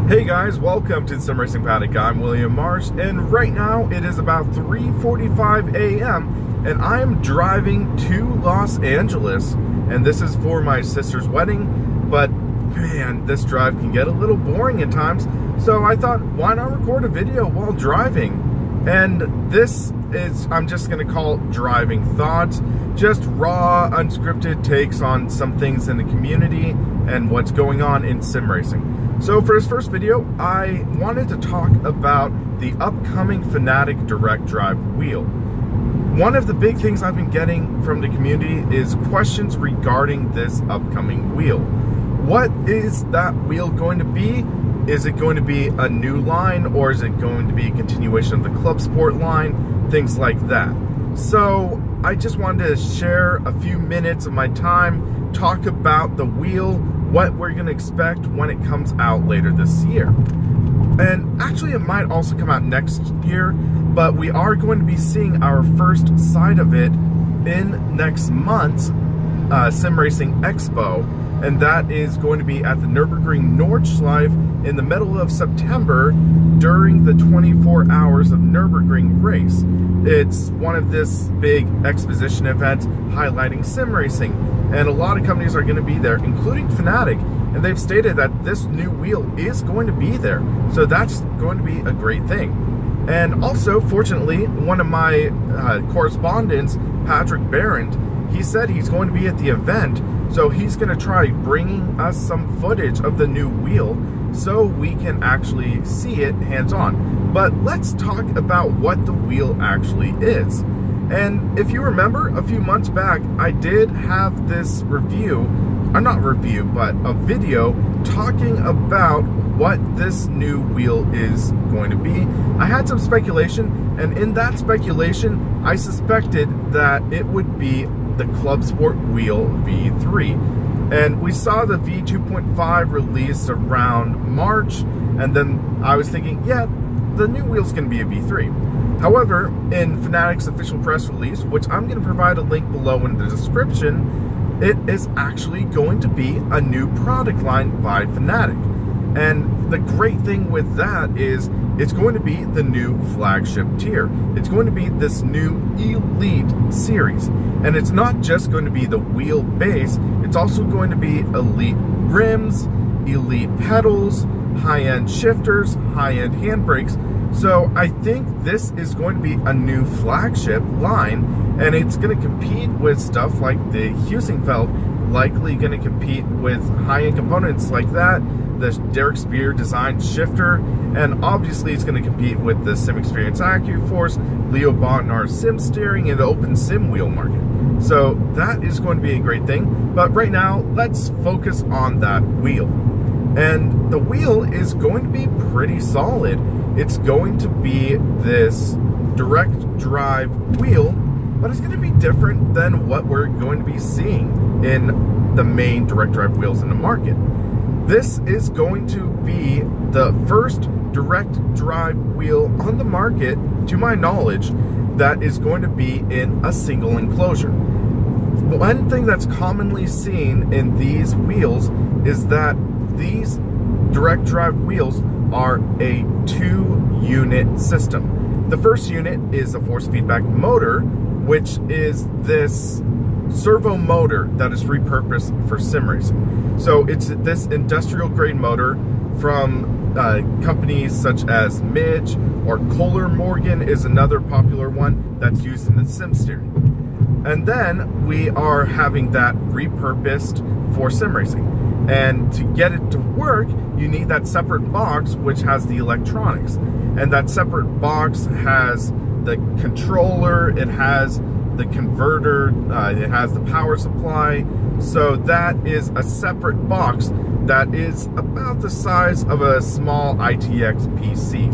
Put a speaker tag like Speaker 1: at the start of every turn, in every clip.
Speaker 1: Hey guys, welcome to the Sim Racing Paddock. I'm William Marsh, and right now it is about 3:45 a.m. and I am driving to Los Angeles, and this is for my sister's wedding. But man, this drive can get a little boring at times, so I thought, why not record a video while driving? And this is, I'm just gonna call it driving thoughts, just raw, unscripted takes on some things in the community and what's going on in sim racing. So for this first video, I wanted to talk about the upcoming Fanatec direct drive wheel. One of the big things I've been getting from the community is questions regarding this upcoming wheel. What is that wheel going to be? Is it going to be a new line, or is it going to be a continuation of the Club Sport line? Things like that. So I just wanted to share a few minutes of my time, talk about the wheel, what we're going to expect when it comes out later this year. And actually it might also come out next year, but we are going to be seeing our first side of it in next month's Sim Racing Expo, and that is going to be at the Nürburgring Nordschleife in the middle of September during the 24 hours of Nürburgring race. It's one of this big exposition events highlighting sim racing, and a lot of companies are going to be there, including Fanatec, and they've stated that this new wheel is going to be there, so that's going to be a great thing. And also, fortunately, one of my correspondents, Patrick Barrett, he said he's going to be at the event, so he's going to try bringing us some footage of the new wheel so we can actually see it hands-on. But let's talk about what the wheel actually is. And if you remember, a few months back, I did have this review, not review, but a video talking about what this new wheel is going to be. I had some speculation, and in that speculation, I suspected that it would be the Club Sport wheel V3. And we saw the V2.5 released around March, and then I was thinking, yeah, the new wheel's going to be a V3. However, in Fanatec's official press release, which I'm going to provide a link below in the description, it is actually going to be a new product line by Fanatec. And the great thing with that is it's going to be the new flagship tier. It's going to be this new Elite series. And it's not just going to be the wheel base, it's also going to be Elite rims, Elite pedals, high-end shifters, high-end handbrakes. So I think this is going to be a new flagship line, and it's going to compete with stuff like the Husingfeld, likely going to compete with high-end components like that, the Derek Spear designed shifter, and obviously it's going to compete with the Sim Experience AccuForce, Leo Botnar Sim Steering, and the Open Sim wheel market. So that is going to be a great thing. But right now, let's focus on that wheel. And the wheel is going to be pretty solid. It's going to be this direct drive wheel, but it's going to be different than what we're going to be seeing in the main direct drive wheels in the market. This is going to be the first direct drive wheel on the market, to my knowledge, that is going to be in a single enclosure. One thing that's commonly seen in these wheels is that these direct drive wheels are a 2-unit system. The first unit is a force feedback motor, which is this servo motor that is repurposed for sim racing. So it's this industrial grade motor from companies such as Midge, or Kohler Morgan is another popular one that's used in the sim steering. And then we are having that repurposed for sim racing. And to get it to work, you need that separate box which has the electronics. And that separate box has the controller, it has the converter, it has the power supply. So that is a separate box that is about the size of a small ITX PC.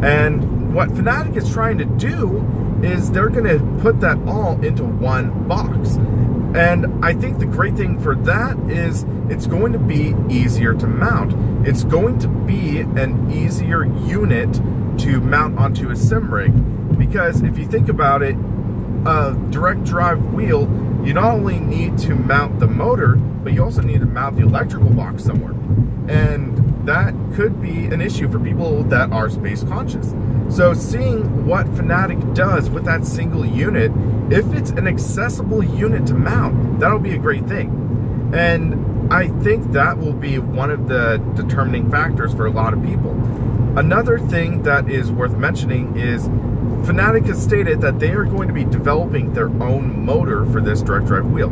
Speaker 1: And what Fanatec is trying to do is they're going to put that all into one box. And I think the great thing for that is it's going to be easier to mount. It's going to be an easier unit to mount onto a sim rig, because if you think about it, a direct drive wheel, you not only need to mount the motor, but you also need to mount the electrical box somewhere. And that could be an issue for people that are space conscious. So seeing what Fanatec does with that single unit, if it's an accessible unit to mount, that'll be a great thing. And I think that will be one of the determining factors for a lot of people. Another thing that is worth mentioning is Fanatec has stated that they are going to be developing their own motor for this direct drive wheel.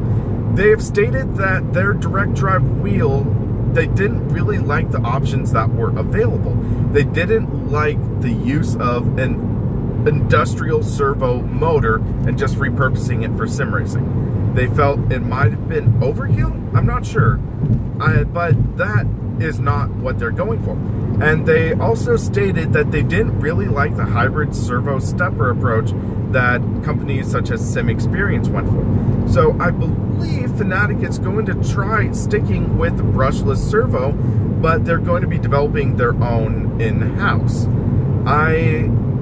Speaker 1: They have stated that their direct drive wheel, they didn't really like the options that were available. They didn't like the use of an industrial servo motor and just repurposing it for sim racing. They felt it might have been overkill. I'm not sure, but that is not what they're going for. And they also stated that they didn't really like the hybrid servo stepper approach that companies such as Sim Experience went for. So I believe Fanatec is going to try sticking with the brushless servo, but they're going to be developing their own in-house. I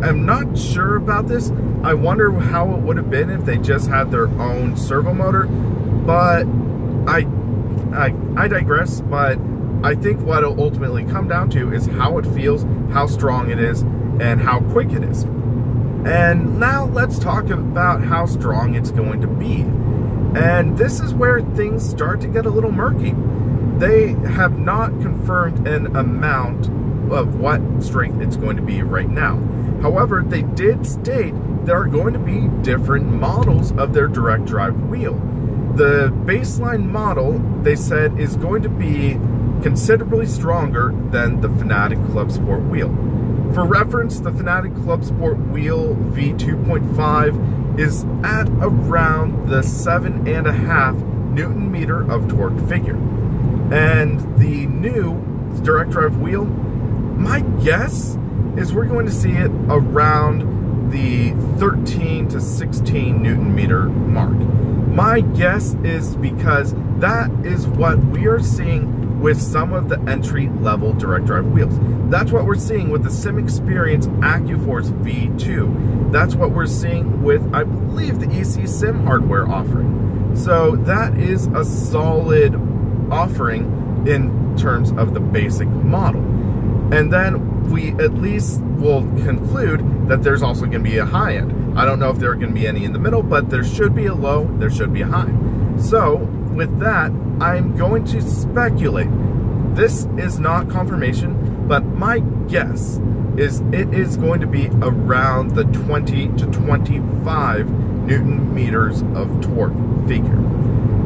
Speaker 1: am not sure about this. I wonder how it would have been if they just had their own servo motor, but I digress. But I think what it'll ultimately come down to is how it feels, how strong it is, and how quick it is. And now let's talk about how strong it's going to be. And this is where things start to get a little murky. They have not confirmed an amount of what strength it's going to be right now. However, they did state there are going to be different models of their direct drive wheel. The baseline model, they said, is going to be considerably stronger than the Fanatec Club Sport wheel. For reference, the Fanatec Club Sport wheel V2.5 is at around the 7.5 Newton meter of torque figure. And the new direct drive wheel, my guess is we're going to see it around the 13 to 16 Newton meter mark. My guess is because that is what we are seeing with some of the entry-level direct drive wheels. That's what we're seeing with the Sim Experience AccuForce V2. That's what we're seeing with, I believe, the EC Sim hardware offering. So that is a solid offering in terms of the basic model. And then we at least will conclude that there's also going to be a high end. I don't know if there are going to be any in the middle, but there should be a low, there should be a high. So with that, I'm going to speculate. This is not confirmation, but my guess is it is going to be around the 20 to 25 Newton meters of torque figure.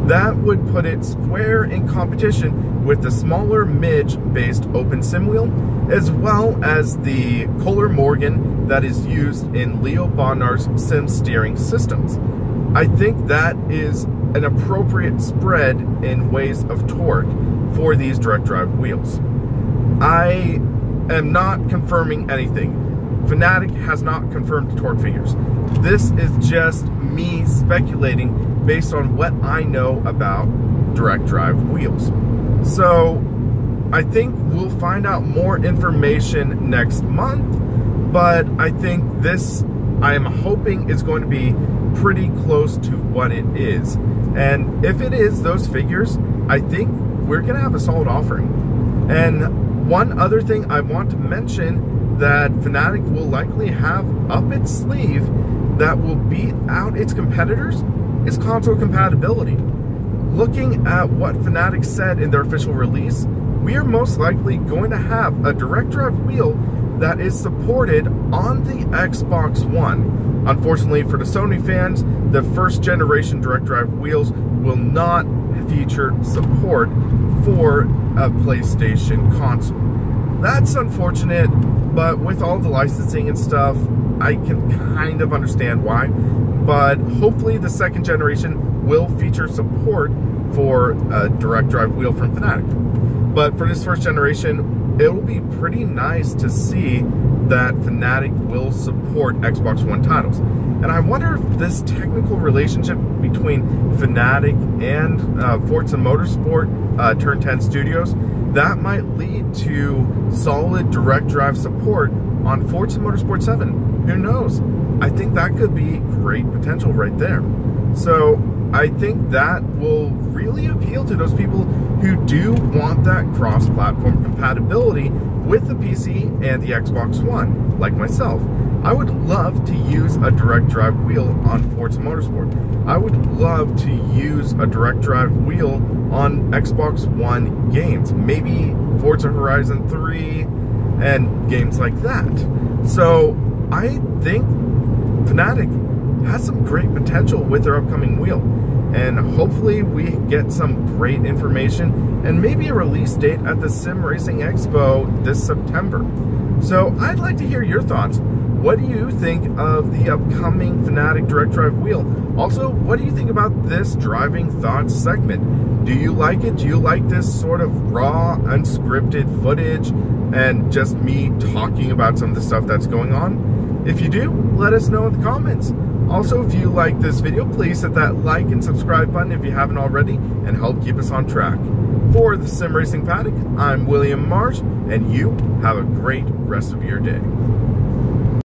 Speaker 1: That would put it square in competition with the smaller Midge-based open sim wheel, as well as the Kohler Morgan that is used in Leo Bodnar's sim steering systems. I think that is an appropriate spread in ways of torque for these direct drive wheels. I am not confirming anything. Fanatec has not confirmed torque figures. This is just me speculating based on what I know about direct drive wheels. So I think we'll find out more information next month, but I think this, I am hoping, is going to be pretty close to what it is. And if it is those figures, I think we're gonna have a solid offering. And one other thing I want to mention that Fanatec will likely have up its sleeve that will beat out its competitors is console compatibility. Looking at what Fanatec said in their official release, we are most likely going to have a direct drive wheel that is supported on the Xbox One. Unfortunately for the Sony fans, the first generation direct drive wheels will not feature support for a PlayStation console. That's unfortunate, but with all the licensing and stuff, I can kind of understand why. But hopefully the second generation will feature support for a direct drive wheel from Fanatec. But for this first generation, it will be pretty nice to see that Fanatec will support Xbox One titles. And I wonder if this technical relationship between Fanatec and Forza Motorsport Turn 10 Studios, that might lead to solid direct drive support on Forza Motorsport 7. Who knows? I think that could be great potential right there. So I think that will really appeal to those people who do want that cross-platform compatibility with the PC and the Xbox One, like myself. I would love to use a direct drive wheel on Forza Motorsport. I would love to use a direct drive wheel on Xbox One games, maybe Forza Horizon 3 and games like that. So I think Fanatec has some great potential with their upcoming wheel, and hopefully we get some great information and maybe a release date at the Sim Racing Expo this September. So I'd like to hear your thoughts. What do you think of the upcoming Fanatec direct drive wheel? Also, what do you think about this driving thoughts segment? Do you like it? Do you like this sort of raw, unscripted footage and just me talking about some of the stuff that's going on? If you do, let us know in the comments. Also, if you like this video, please hit that like and subscribe button if you haven't already, and help keep us on track. For the Sim Racing Paddock, I'm William Marsh, and you have a great rest of your day.